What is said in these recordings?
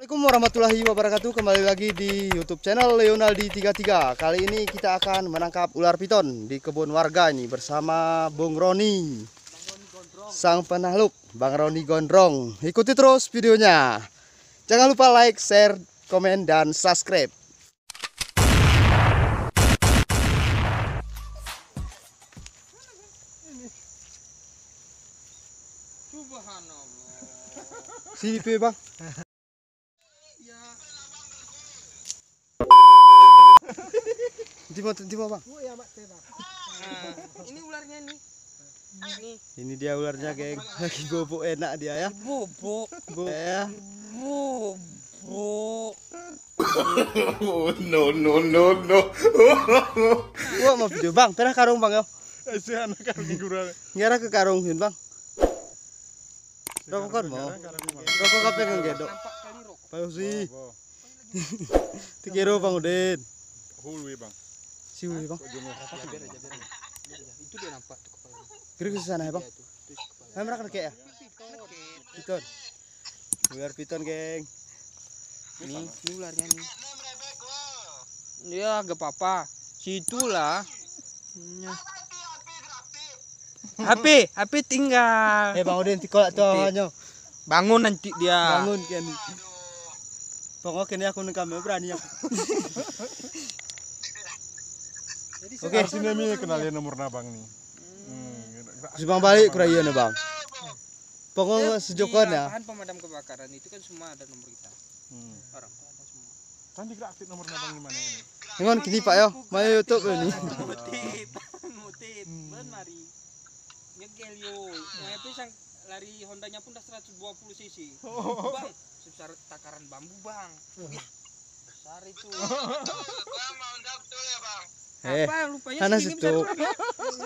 Assalamualaikum warahmatullahi wabarakatuh. Kembali lagi di YouTube channel Leonaldi33. Kali ini kita akan menangkap ular piton di kebun warga ini bersama Bung Roni, sang penakluk Bang Roni Gondrong. Ikuti terus videonya. Jangan lupa like, share, komen, dan subscribe. Sini Pe, Bang. Timo Bang. Ini ularnya nih. Ini dia ularnya, geng. Lagi bobo enak dia ya. Bobo. Ya. Bobo. No. Wah, mau video Bang. Pernah karung Bang ya? Si anak karung gurang. Ngira ke karung Bang. Rokok kan mau. Rokok kape ngedok. Nampak kali rokok. Payo sih. Tikiro Bang Udin. Hulwi bang. Siwi Bang. Biar aja. Itu dia nampak tuh kepala. Kira ke sana ya Bang. Itu kepala. Kamera kan kayak ya. Piton. Ular piton, geng. Ini ularnya nih. Ya, gak apa-apa. Situlah. HP tinggal. Bang Udin tikolak tuh hanya. Bangun nanti dia. Bangun kan. Pokoknya kini aku nang kamera berani aku. Oke, Sini mi kenalin nomor nabang nih. si Bang balik kuraya nih Bang. Pokoknya sejokon ya. Bahan pemadam kebakaran itu kan semua ada nomor kita. Orang ada semua. Kan dikira aktif nomor nabang di mana ini? Ngon kini Pak yo, main YouTube ini. Mutip. Ben mari. Nyegel yo. Nah, itu sang lari Hondanya pun udah 120 cc. Bang, sebesar takaran bambu, Bang. Ya, besar itu. Bang, mau ndak tuh ya, Bang. Apa lupanya Ana segini situ. besar.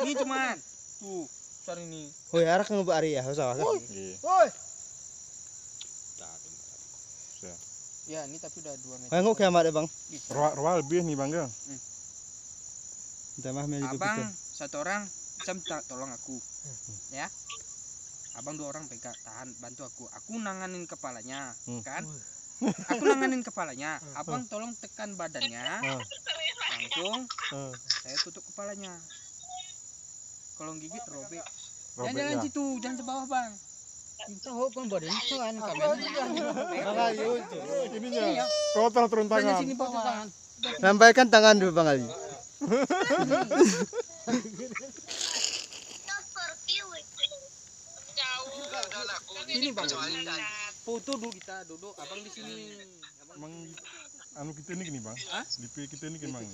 Ini cuman tuh, besar ini. Woi, arah ke ari ya, usah. Iya. Ya, ini tapi udah 2 meter. Kayak ngok kiamat ya Bang. Roa lebih nih bang ya. Minta maaf meli itu. Abang satu orang bisa minta tolong aku. Ya. Abang 2 orang pegang tahan bantu aku. Aku nanganin kepalanya, kan? Aku nanganin kepalanya. Abang tolong tekan badannya. Langsung saya tutup kepalanya. Kalau gigit robek. Jangan situ, jangan ke bawah, Bang. Kita hopkan badan itu kan kamera. Ininya. Total turun tangan. Sini bawah tangan. Sampaikan tangan dulu Bang Ali. Sini Bang. Foto dulu kita duduk, Abang di sini. Emang anu kita ini gini bang. Lipi kita ini gini bang.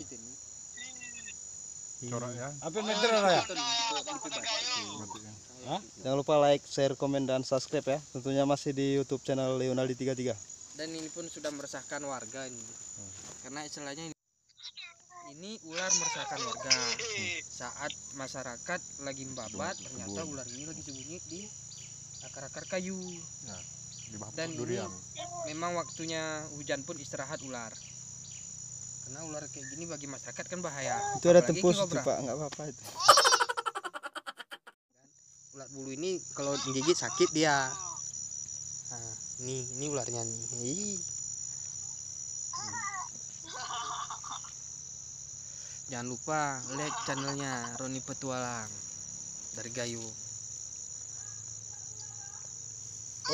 Corak ya. Apa meter ya? Jangan lupa like, share, komen, dan subscribe ya. Tentunya masih di YouTube channel Leonaldi33. Dan ini pun sudah meresahkan warga ini. Karena istilahnya ini ular meresahkan warga. Saat masyarakat lagi membabat, ternyata ular ini lagi sembunyi di akar-akar kayu. Dan ini memang waktunya hujan pun istirahat ular. Karena ular kayak gini bagi masyarakat kan bahaya. Itu ada Apalagi tembus kobra. tuh Pak, nggak apa-apa itu. Ular bulu ini kalau digigit sakit dia. Nah, ini ularnya nih. Jangan lupa like channelnya Roni Petualang dari Gayo.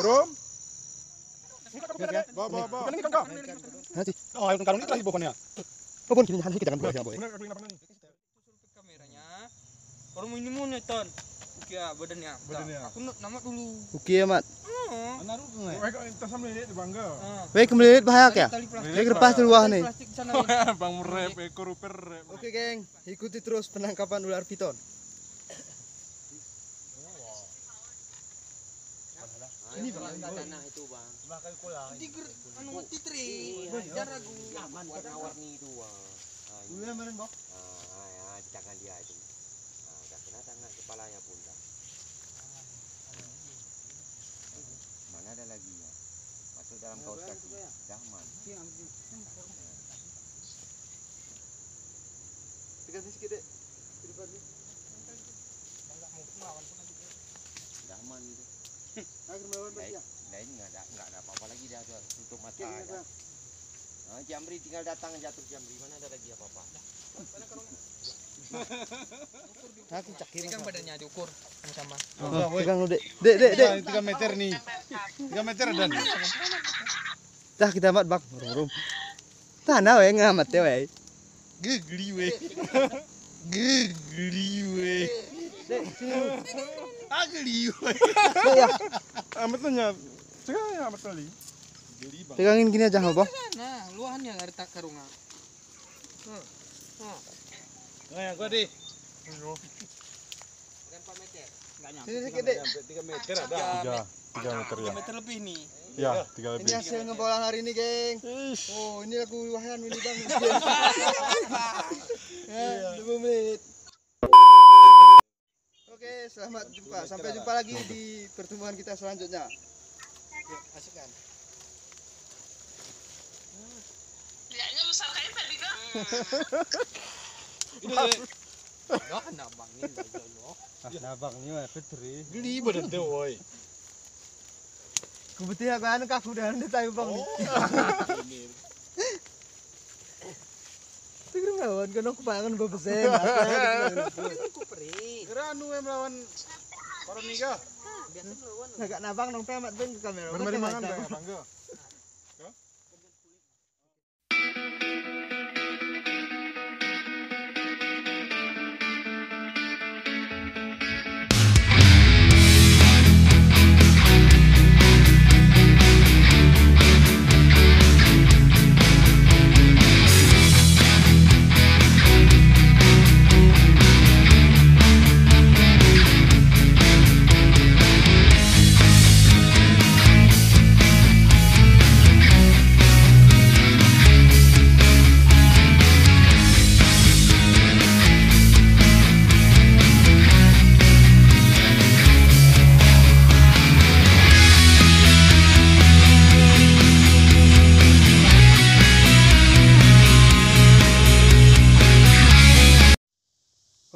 Rom. Nanti. Oh, ayo karung ini lagi pokoknya. Pokon kini hanya kita kan buat ya boy. Kameranya. Orang ini mau nonton. Ya badannya. Aku nama dulu. Oke Mat. Kita sambil lihat di bangga. Wei kembali bahaya ya. Wei kerpas di luar nih. Bang merep, ekor rep. Oke geng, ikuti terus penangkapan ular piton. Ini bang tanah itu bang. Tiger anu titri. Jaragu. Warna-warni itu bang. Dulu yang Bang. Jangan dia itu. Nah, udah kena tangan kepalanya pun dah. Mana ada lagi ya? Masuk dalam kaos kaki. Dahman. Dikasih sedikit deh. Dahman itu. Akhir melawan ya. lain nggak ada apa-apa lagi dia tuh tutup mata ya. Nah, Jamri tinggal datang jatuh Jamri, mana ada lagi apa-apa. Aku cakir. Pegang badannya diukur sama. Pegang lu, Dek. Dek. 3 meter nih. 3 meter dan. Dah kita mat, Bang. Rum. Tanah we ngamat ya we. Geli we. Geli we. Dek, sini. Geli we. Dek ya. Amat tanya. Cekak amat kali. Geli bang. Pegangin gini aja, Bang. Nah, luahannya nggak ada karungan. Nah, gua deh. Berapa meter? Nggak nyampe. Sini sedikit, Dek. 3 meter ada. 3 meter ya. 3 meter lebih nih. Ya, 3 Ini lebih. hasil ngebolang hari ini, geng. Oh, ini lagu Wahyan ini, Bang. Ya, 2 menit. Oke, selamat jumpa. Sampai jumpa lagi di pertemuan kita selanjutnya. Yuk, asik kan? Lihatnya besar kayak tadi kan? Loh, nabangin aja loh. Nabang ni wah, Fitri. Geli badan teh woi. Kebetulan kan kaku dan tahu Bang. Tigre melawan kan aku pangan bebesen. Kira anu yang melawan Koroniga. Agak nabang dong pemat ben ke kamera. Bermari mangan enggak bangga.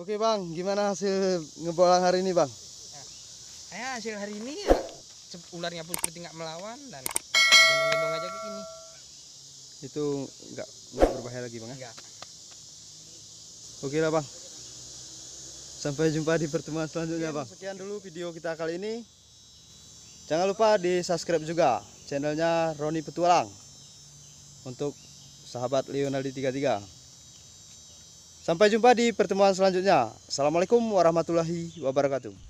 Oke Bang, gimana hasil ngebolang hari ini Bang? Hasil hari ini ya ularnya pun seperti nggak melawan dan gendong-gendong aja kayak gini. Itu nggak berbahaya lagi Bang ya? Enggak. Oke lah Bang. Sampai jumpa di pertemuan selanjutnya Bang. Sekian dulu video kita kali ini. Jangan lupa di subscribe juga channelnya Roni Petualang untuk sahabat Leonaldi 33. Sampai jumpa di pertemuan selanjutnya. Assalamualaikum warahmatullahi wabarakatuh.